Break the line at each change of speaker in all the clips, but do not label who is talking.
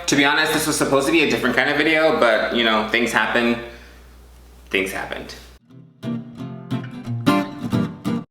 To be honest, this was supposed to be a different kind of video, but you know, things happen. Things happened.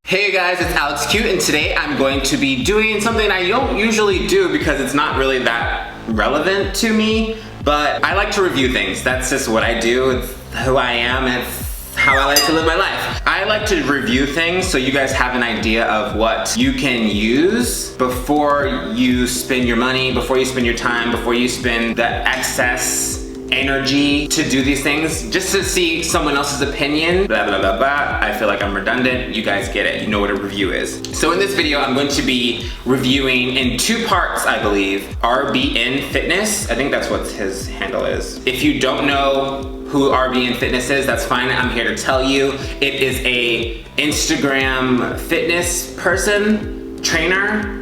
Hey guys, it's Alex Cute, and today I'm going to be doing something I don't usually do because it's not really that relevant to me, but I like to review things. That's just what I do. It's who I am. It's how I like to live my life. I like to review things so you guys have an idea of what you can use before you spend your money, before you spend your time, before you spend the excess energy to do these things, just to see someone else's opinion, blah, blah, blah, blah. I feel like I'm redundant. You guys get it. You know what a review is. So in this video, I'm going to be reviewing in 2 parts, I believe, RBN Fitness. I think that's what his handle is. If you don't know who RBN Fitness is, that's fine. I'm here to tell you. It is a Instagram fitness person, trainer,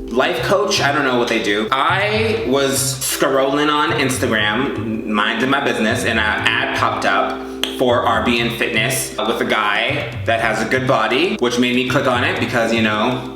life coach. I don't know what they do. I was scrolling on Instagram, minding my business, and an ad popped up for RBN Fitness with a guy that has a good body, which made me click on it because, you know,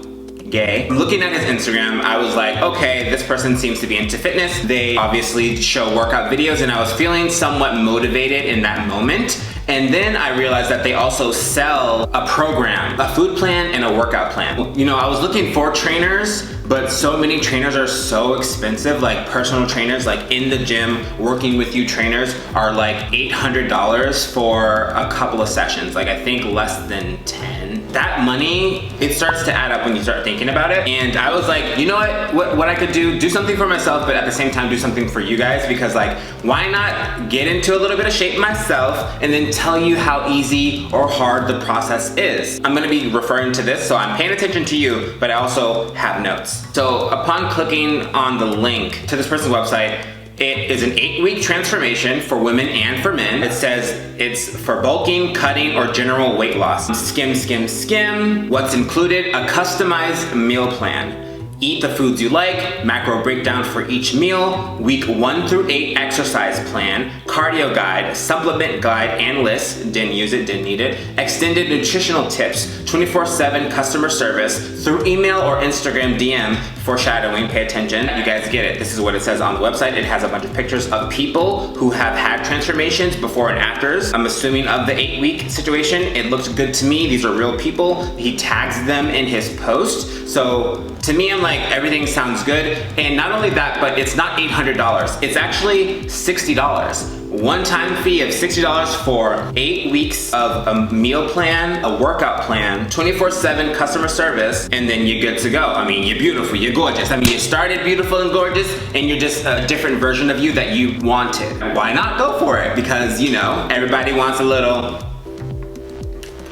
gay. Looking at his Instagram, I was like, okay, this person seems to be into fitness. They obviously show workout videos, and I was feeling somewhat motivated in that moment. And then I realized that they also sell a program, a food plan and a workout plan. You know, I was looking for trainers, but so many trainers are so expensive. Like personal trainers, like in the gym, working with you trainers are like $800 for a couple of sessions. Like I think less than 10. That money, it starts to add up when you start thinking about it. And I was like, you know what I could do something for myself, but at the same time do something for you guys, because like, why not get into a little bit of shape myself and then tell you how easy or hard the process is. I'm gonna be referring to this, so I'm paying attention to you, but I also have notes. So upon clicking on the link to this person's website, it is an 8-week transformation for women and for men. It says it's for bulking, cutting, or general weight loss. Skim, skim, skim. What's included? A customized meal plan. Eat the foods you like, macro breakdown for each meal, week 1 through 8 exercise plan, cardio guide, supplement guide and list, didn't use it, didn't need it, extended nutritional tips, 24/7 customer service, through email or Instagram DM, foreshadowing, pay attention. You guys get it. This is what it says on the website. It has a bunch of pictures of people who have had transformations before and afters. I'm assuming of the 8-week situation. It looks good to me. These are real people. He tags them in his post. So to me, I'm like, everything sounds good. And not only that, but it's not $800. It's actually $60. One-time fee of $60 for 8 weeks of a meal plan, a workout plan, 24/7 customer service, and then you're good to go. I mean, you're beautiful, you're gorgeous. I mean, you started beautiful and gorgeous, and you're just a different version of you that you wanted. Why not go for it? Because, you know, everybody wants a little,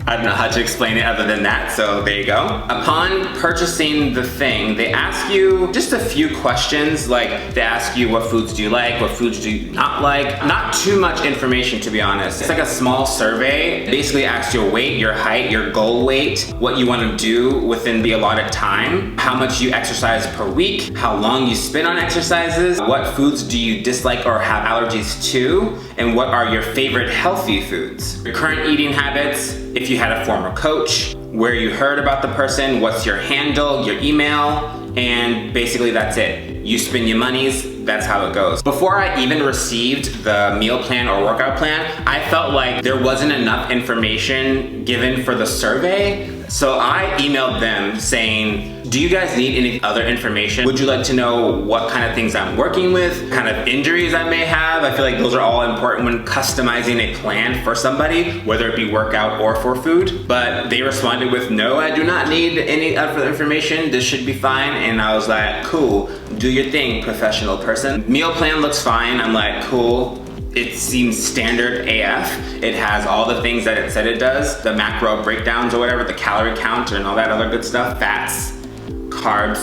I don't know how to explain it other than that, so there you go. Upon purchasing the thing, they ask you just a few questions, like they ask you what foods do you like, what foods do you not like. Not too much information, to be honest. It's like a small survey. It basically asks your weight, your height, your goal weight, what you want to do within the allotted time, how much you exercise per week, how long you spend on exercises, what foods do you dislike or have allergies to, and what are your favorite healthy foods. Your current eating habits, if you had a former coach, where you heard about the person, what's your handle, your email, and basically that's it. You spend your monies, that's how it goes. Before I even received the meal plan or workout plan, I felt like there wasn't enough information given for the survey. So I emailed them saying, do you guys need any other information? Would you like to know what kind of things I'm working with, kind of injuries I may have? I feel like those are all important when customizing a plan for somebody, whether it be workout or for food. But they responded with, no, I do not need any other information. This should be fine. And I was like, cool, do your thing, professional person. Meal plan looks fine. I'm like, cool. It seems standard AF. It has all the things that it said it does, the macro breakdowns or whatever, the calorie count and all that other good stuff, fats, carbs,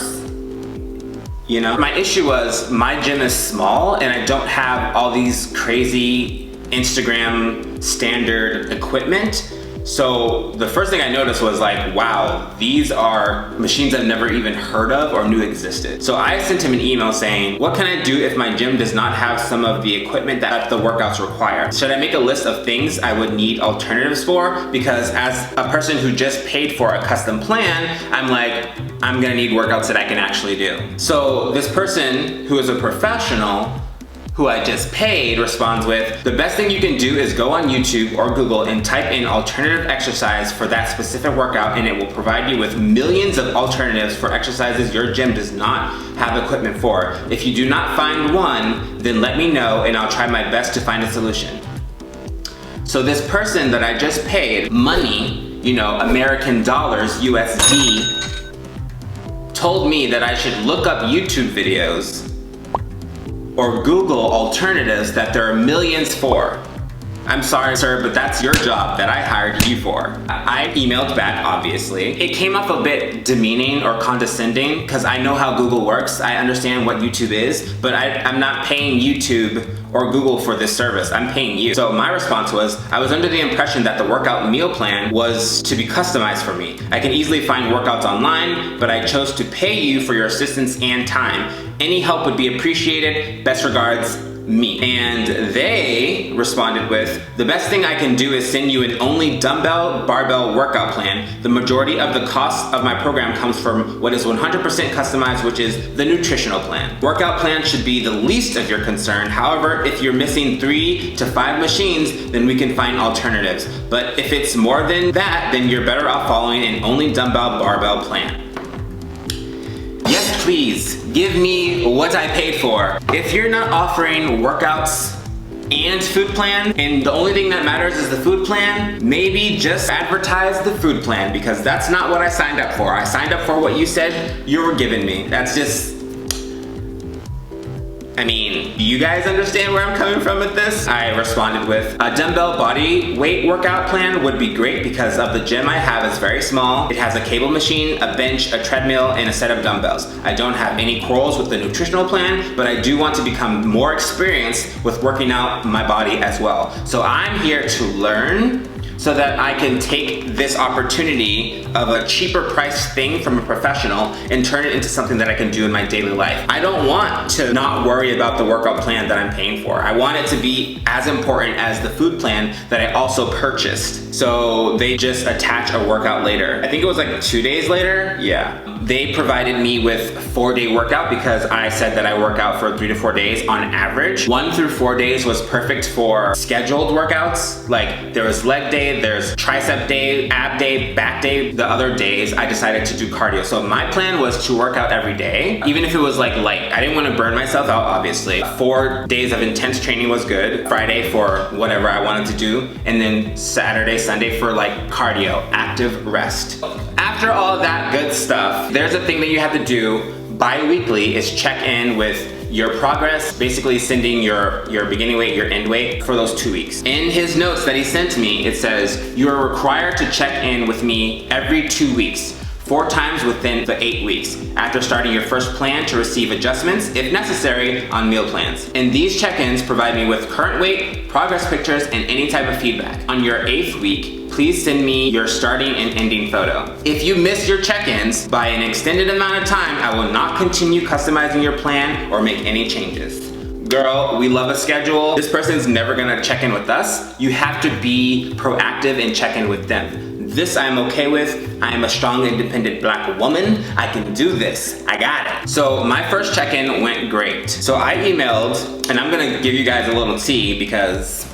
you know. My issue was my gym is small and I don't have all these crazy Instagram standard equipment. So the first thing I noticed was like, wow, these are machines I've never even heard of or knew existed. So I sent him an email saying, what can I do if my gym does not have some of the equipment that the workouts require? Should I make a list of things I would need alternatives for? Because as a person who just paid for a custom plan, I'm like, I'm gonna need workouts that I can actually do. So this person who is a professional who I just paid, responds with, the best thing you can do is go on YouTube or Google and type in alternative exercise for that specific workout, and it will provide you with millions of alternatives for exercises your gym does not have equipment for. If you do not find one, then let me know and I'll try my best to find a solution. So this person that I just paid money, you know, American dollars, USD, told me that I should look up YouTube videos or Google alternatives that there are millions for. I'm sorry, sir, but that's your job that I hired you for. I emailed back, obviously. It came off a bit demeaning or condescending because I know how Google works. I understand what YouTube is, but I'm not paying YouTube or Google for this service. I'm paying you. So my response was, I was under the impression that the workout meal plan was to be customized for me. I can easily find workouts online, but I chose to pay you for your assistance and time. Any help would be appreciated. Best regards, me. And they responded with, the best thing I can do is send you an only dumbbell barbell workout plan. The majority of the cost of my program comes from what is 100% customized, which is the nutritional plan. Workout plan should be the least of your concern. However, if you're missing 3 to 5 machines, then we can find alternatives. But if it's more than that, then you're better off following an only dumbbell barbell plan. Yes, please, give me what I paid for. If you're not offering workouts and food plan, and the only thing that matters is the food plan, maybe just advertise the food plan, because that's not what I signed up for. I signed up for what you said you were giving me. That's just, I mean, do you guys understand where I'm coming from with this? I responded with, a dumbbell body weight workout plan would be great because of the gym I have is very small. It has a cable machine, a bench, a treadmill, and a set of dumbbells. I don't have any quarrels with the nutritional plan, but I do want to become more experienced with working out my body as well. So I'm here to learn so that I can take this opportunity of a cheaper priced thing from a professional and turn it into something that I can do in my daily life. I don't want to not worry about the workout plan that I'm paying for. I want it to be as important as the food plan that I also purchased. So they just attach a workout later. I think it was like 2 days later, yeah. They provided me with a 4-day workout because I said that I work out for 3 to 4 days on average. 1 through 4 days was perfect for scheduled workouts. Like there was leg day, there's tricep day, ab day, back day. The other days I decided to do cardio. So my plan was to work out every day, even if it was like light. I didn't want to burn myself out, obviously. 4 days of intense training was good. Friday for whatever I wanted to do. And then Saturday, Sunday for like cardio, active rest. After all that good stuff, there's a thing that you have to do bi-weekly is check in with your progress, basically sending your beginning weight, your end weight for those 2 weeks. In his notes that he sent to me, it says, you are required to check in with me every 2 weeks, 4 times within the 8 weeks, after starting your first plan to receive adjustments, if necessary, on meal plans. And these check-ins provide me with current weight, progress pictures, and any type of feedback. On your 8th week, please send me your starting and ending photo. If you miss your check-ins by an extended amount of time, I will not continue customizing your plan or make any changes. Girl, we love a schedule. This person's never gonna check in with us. You have to be proactive and check in with them. This I'm okay with. I am a strong, independent black woman. I can do this. I got it. So my first check-in went great. So I emailed, and I'm gonna give you guys a little tea because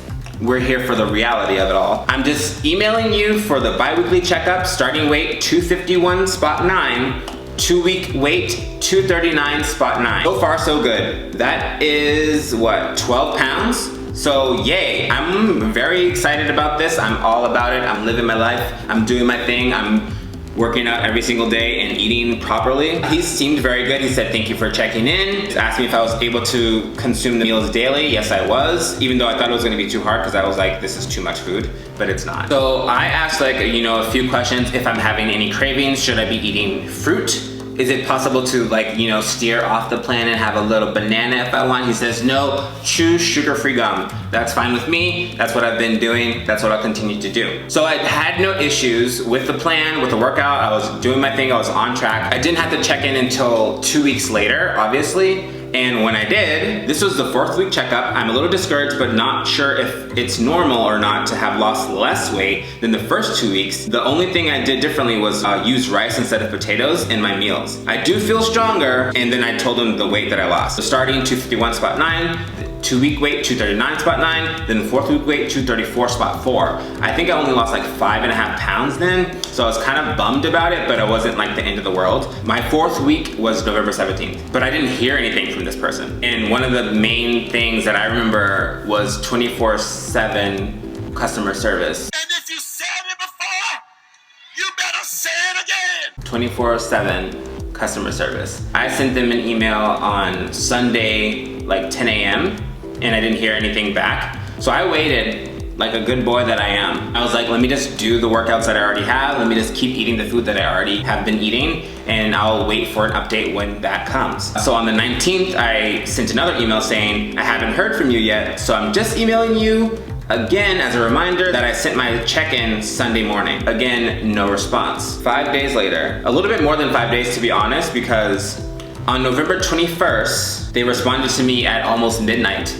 we're here for the reality of it all. I'm just emailing you for the bi-weekly checkup, starting weight 251 spot 9, 2-week weight 239 spot 9. So far so good. That is what, 12 pounds? So yay, I'm very excited about this. I'm all about it. I'm living my life. I'm doing my thing. I'm working out every single day and eating properly. He seemed very good. He said, thank you for checking in. He asked me if I was able to consume the meals daily. Yes, I was, even though I thought it was gonna be too hard because I was like, this is too much food, but it's not. So I asked like, a few questions. If I'm having any cravings, should I be eating fruit? Is it possible to like, steer off the plan and have a little banana if I want? He says, no, choose sugar-free gum. That's fine with me. That's what I've been doing. That's what I'll continue to do. So I had no issues with the plan, with the workout. I was doing my thing, I was on track. I didn't have to check in until 2 weeks later, obviously. And when I did, this was the 4th week checkup. I'm a little discouraged, but not sure if it's normal or not to have lost less weight than the first 2 weeks. The only thing I did differently was use rice instead of potatoes in my meals. I do feel stronger, and then I told him the weight that I lost. So starting 251 spot 9, 2-week wait, 239 spot 9, then 4th week wait, 234 spot 4. I think I only lost like 5.5 pounds then, so I was kind of bummed about it, but it wasn't like the end of the world. My 4th week was November 17th, but I didn't hear anything from this person. And one of the main things that I remember was 24/7 customer service.
And if you said it before, you better say it again.
24/7 customer service. I sent them an email on Sunday, like 10 a.m. and I didn't hear anything back. So I waited like a good boy that I am. I was like, let me just do the workouts that I already have. Let me just keep eating the food that I already have been eating, and I'll wait for an update when that comes. So on the 19th, I sent another email saying, I haven't heard from you yet, so I'm just emailing you again as a reminder that I sent my check-in Sunday morning. Again, no response. 5 days later, a little bit more than 5 days to be honest, because on November 21st, they responded to me at almost midnight.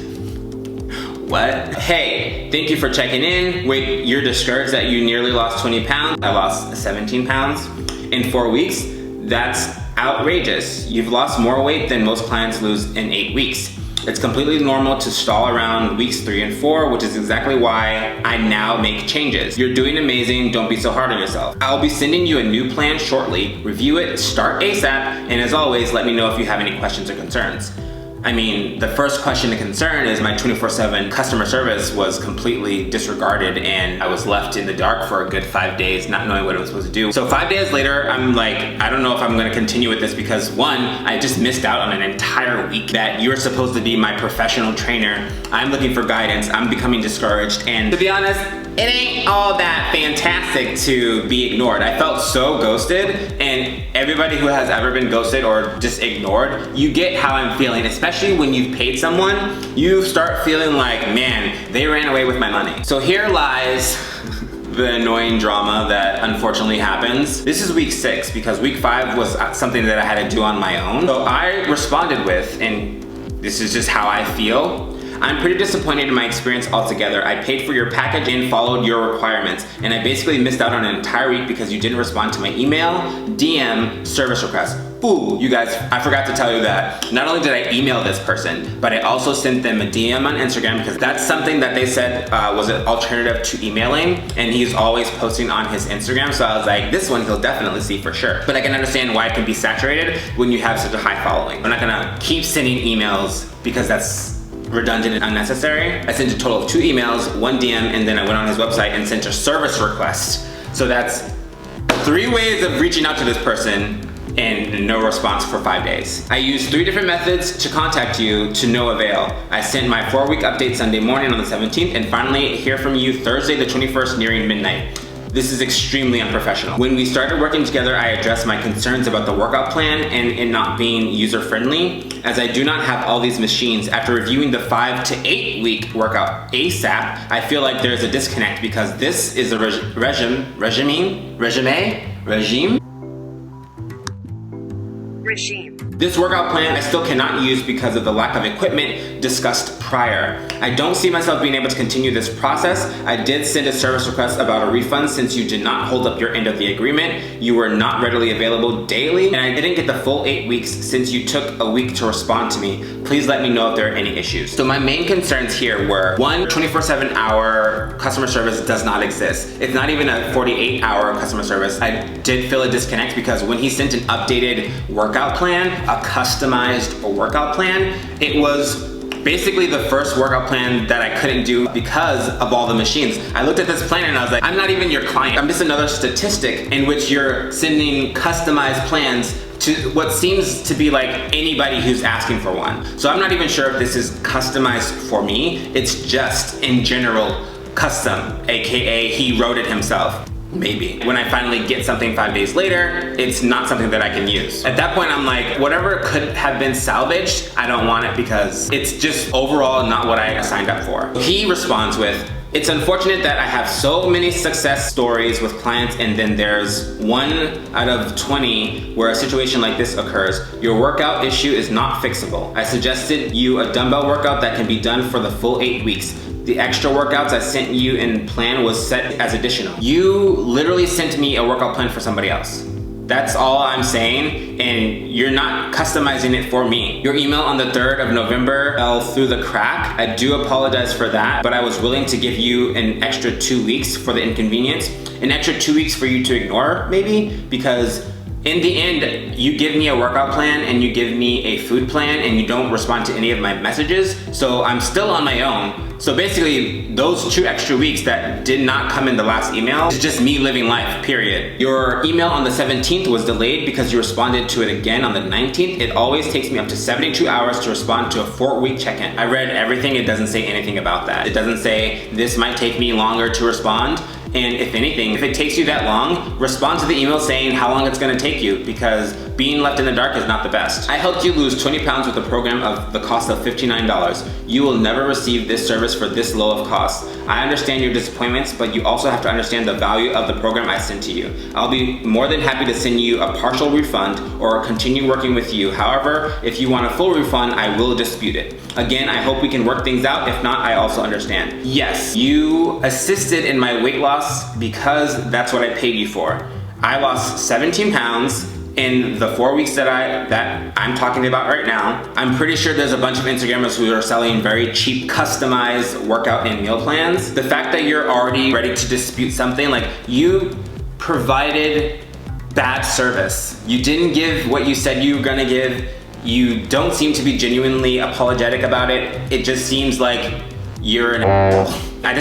What? Hey, thank you for checking in. Wait, you're discouraged that you nearly lost 20 pounds? I lost 17 pounds in 4 weeks. That's outrageous. You've lost more weight than most clients lose in 8 weeks. It's completely normal to stall around weeks 3 and 4, which is exactly why I now make changes. You're doing amazing, don't be so hard on yourself. I'll be sending you a new plan shortly. Review it, start ASAP, and as always, let me know if you have any questions or concerns. I mean, the first question to concern is my 24/7 customer service was completely disregarded and I was left in the dark for a good 5 days not knowing what I was supposed to do. So 5 days later, I'm like, I don't know if I'm gonna continue with this because one, I just missed out on an entire week that you're supposed to be my professional trainer. I'm looking for guidance, I'm becoming discouraged, and to be honest, it ain't all that fantastic to be ignored. I felt so ghosted, and everybody who has ever been ghosted or just ignored, you get how I'm feeling, especially when you've paid someone, you start feeling like, man, they ran away with my money. So here lies the annoying drama that unfortunately happens. This is week 6 because week 5 was something that I had to do on my own. So I responded with, and this is just how I feel, I'm pretty disappointed in my experience altogether. I paid for your package and followed your requirements, and I basically missed out on an entire week because you didn't respond to my email, DM, service request. Ooh, you guys, I forgot to tell you that. Not only did I email this person, but I also sent them a DM on Instagram because that's something that they said was an alternative to emailing, and he's always posting on his Instagram, so I was like, this one he'll definitely see for sure. But I can understand why it can be saturated when you have such a high following. I'm not gonna keep sending emails because that's redundant and unnecessary. I sent a total of 2 emails, 1 DM, and then I went on his website and sent a service request. So that's 3 ways of reaching out to this person and no response for 5 days. I used 3 different methods to contact you to no avail. I sent my 4-week update Sunday morning on the 17th and finally hear from you Thursday the 21st nearing midnight. This is extremely unprofessional. When we started working together, I addressed my concerns about the workout plan and it not being user-friendly, as I do not have all these machines. After reviewing the 5 to 8 week workout ASAP, I feel like there's a disconnect because this is a regime. This workout plan I still cannot use because of the lack of equipment discussed prior. I don't see myself being able to continue this process. I did send a service request about a refund since you did not hold up your end of the agreement. You were not readily available daily, and I didn't get the full 8 weeks since you took a week to respond to me. Please let me know if there are any issues. So my main concerns here were, 1, 24/7-hour customer service does not exist. It's not even a 48-hour customer service. I did feel a disconnect because when he sent an updated workout plan, a customized workout plan, it was basically the first workout plan that I couldn't do because of all the machines. I looked at this plan and I was like, I'm not even your client. I'm just another statistic in which you're sending customized plans to what seems to be like anybody who's asking for one. So I'm not even sure if this is customized for me. It's just in general custom, AKA he wrote it himself. Maybe. When I finally get something 5 days later, it's not something that I can use. At that point, I'm like, whatever could have been salvaged, I don't want it because it's just overall not what I signed up for. He responds with, it's unfortunate that I have so many success stories with clients and then there's 1 out of 20 where a situation like this occurs. Your workout issue is not fixable. I suggested you a dumbbell workout that can be done for the full 8 weeks. The extra workouts I sent you in plan was set as additional. You literally sent me a workout plan for somebody else. That's all I'm saying, and you're not customizing it for me. Your email on the 3rd of November fell through the crack. I do apologize for that, but I was willing to give you an extra 2 weeks for the inconvenience, an extra 2 weeks for you to ignore maybe, because in the end, you give me a workout plan and you give me a food plan and you don't respond to any of my messages, so I'm still on my own. So basically, those 2 extra weeks that did not come in the last email is just me living life, period. Your email on the 17th was delayed because you responded to it again on the 19th. It always takes me up to 72 hours to respond to a 4-week check-in. I read everything, it doesn't say anything about that. It doesn't say this might take me longer to respond. And if anything, if it takes you that long, respond to the email saying how long it's gonna take you, because being left in the dark is not the best. I helped you lose 20 pounds with a program of the cost of $59. You will never receive this service for this low of cost. I understand your disappointments, but you also have to understand the value of the program I sent to you. I'll be more than happy to send you a partial refund or continue working with you. However, if you want a full refund, I will dispute it. Again, I hope we can work things out. If not, I also understand. Yes, you assisted in my weight loss because that's what I paid you for. I lost 17 pounds in the 4 weeks that I'm talking about right now. I'm pretty sure there's a bunch of Instagrammers who are selling very cheap, customized workout and meal plans. The fact that you're already ready to dispute something, like, you provided bad service. You didn't give what you said you were gonna give. You don't seem to be genuinely apologetic about it. It just seems like you're an asshole. I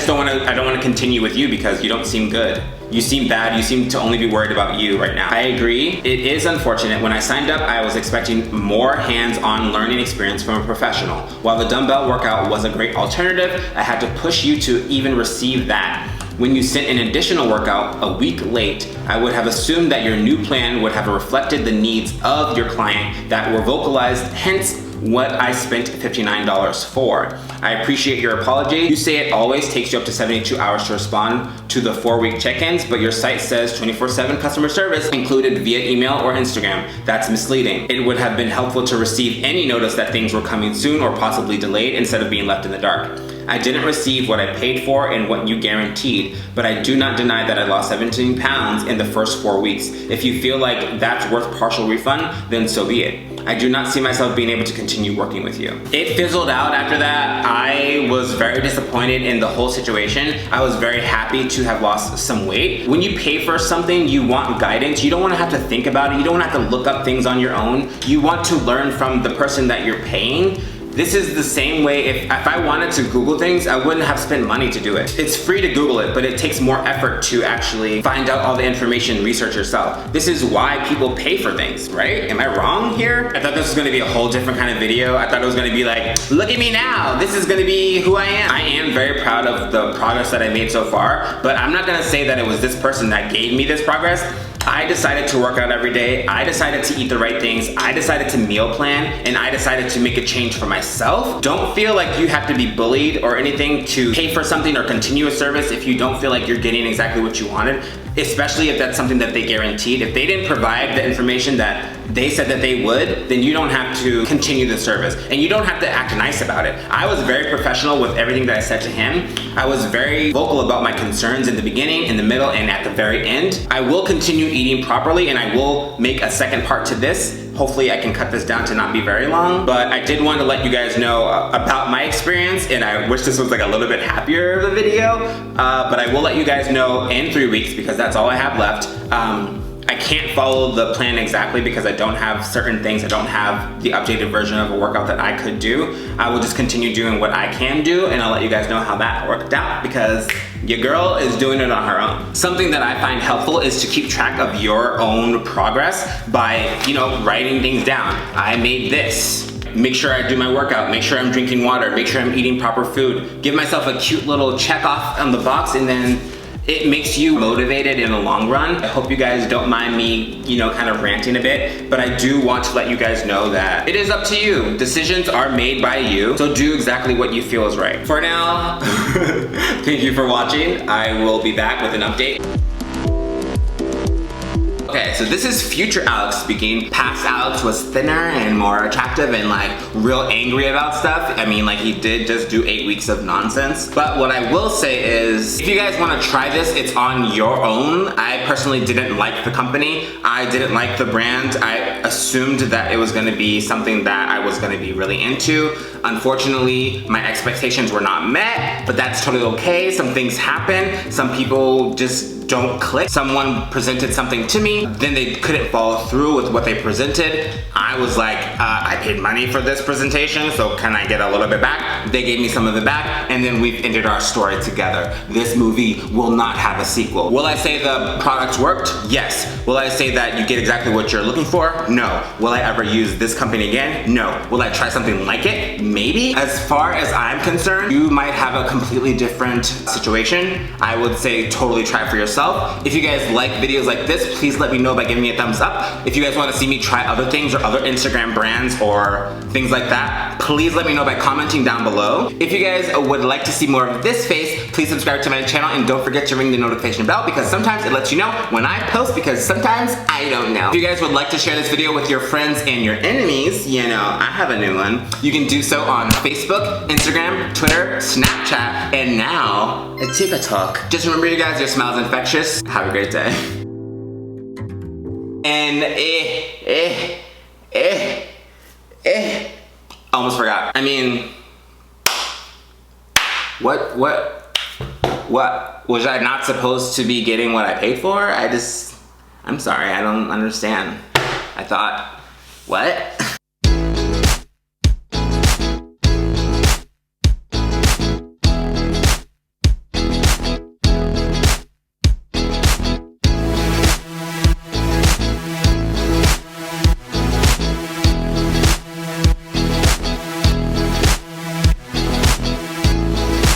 don't wanna continue with you because you don't seem good. You seem bad, you seem to only be worried about you right now. I agree, it is unfortunate. When I signed up, I was expecting more hands-on learning experience from a professional. While the dumbbell workout was a great alternative, I had to push you to even receive that. When you sent an additional workout a week late, I would have assumed that your new plan would have reflected the needs of your client that were vocalized, hence what I spent $59 for. I appreciate your apology. You say it always takes you up to 72 hours to respond to the 4-week check-ins, but your site says 24/7 customer service included via email or Instagram. That's misleading. It would have been helpful to receive any notice that things were coming soon or possibly delayed instead of being left in the dark. I didn't receive what I paid for and what you guaranteed, but I do not deny that I lost 17 pounds in the first 4 weeks. If you feel like that's worth partial refund, then so be it. I do not see myself being able to continue working with you. It fizzled out after that. I was very disappointed in the whole situation. I was very happy to have lost some weight. When you pay for something, you want guidance. You don't want to have to think about it. You don't want to have to look up things on your own. You want to learn from the person that you're paying. This is the same way if I wanted to Google things, I wouldn't have spent money to do it. It's free to Google it, but it takes more effort to actually find out all the information, research yourself. This is why people pay for things, right? Am I wrong here? I thought this was gonna be a whole different kind of video. I thought it was gonna be like, look at me now. This is gonna be who I am. I am very proud of the progress that I made so far, but I'm not gonna say that it was this person that gave me this progress. I decided to work out every day. I decided to eat the right things. I decided to meal plan, and I decided to make a change for myself. Don't feel like you have to be bullied or anything to pay for something or continue a service if you don't feel like you're getting exactly what you wanted, especially if that's something that they guaranteed. If they didn't provide the information that they said that they would, then you don't have to continue the service, and you don't have to act nice about it. I was very professional with everything that I said to him. I was very vocal about my concerns in the beginning, in the middle, and at the very end. I will continue eating properly, and I will make a second part to this. Hopefully I can cut this down to not be very long, but I did want to let you guys know about my experience, and I wish this was like a little bit happier of a video, but I will let you guys know in 3 weeks because that's all I have left. I can't follow the plan exactly because I don't have certain things. I don't have the updated version of a workout that I could do. I will just continue doing what I can do, and I'll let you guys know how that worked out because your girl is doing it on her own. Something that I find helpful is to keep track of your own progress by, writing things down. I made this. Make sure I do my workout, make sure I'm drinking water, make sure I'm eating proper food. Give myself a cute little check off on the box, and then it makes you motivated in the long run. I hope you guys don't mind me, kind of ranting a bit, but I do want to let you guys know that it is up to you. Decisions are made by you, so do exactly what you feel is right. For now, thank you for watching. I will be back with an update. Okay, so this is future Alex speaking. Past Alex was thinner and more attractive and like real angry about stuff. I mean, like he did just do 8 weeks of nonsense. But what I will say is, if you guys want to try this, it's on your own. I personally didn't like the company. I didn't like the brand. I assumed that it was going to be something that I was going to be really into. Unfortunately, my expectations were not met, but that's totally okay. Some things happen. Some people just don't click. Someone presented something to me, then they couldn't follow through with what they presented. I was like, I paid money for this presentation, so can I get a little bit back? They gave me some of it back, and then we've ended our story together. This movie will not have a sequel. Will I say the product worked? Yes. Will I say that you get exactly what you're looking for? No. Will I ever use this company again? No. Will I try something like it? Maybe. As far as I'm concerned, you might have a completely different situation. I would say totally try for yourself. If you guys like videos like this, please let me know by giving me a thumbs up. If you guys want to see me try other things or other Instagram brands or things like that, please let me know by commenting down below. If you guys would like to see more of this face, please subscribe to my channel and don't forget to ring the notification bell because sometimes it lets you know when I post because sometimes I don't know. If you guys would like to share this video with your friends and your enemies, you know, I have a new one. You can do so on Facebook, Instagram, Twitter, Snapchat, and now TikTok. Just remember you guys, your smile is infectious. Have a great day. And almost forgot. I mean, what was I not supposed to be getting what I paid for? I'm sorry, I don't understand. I thought, what?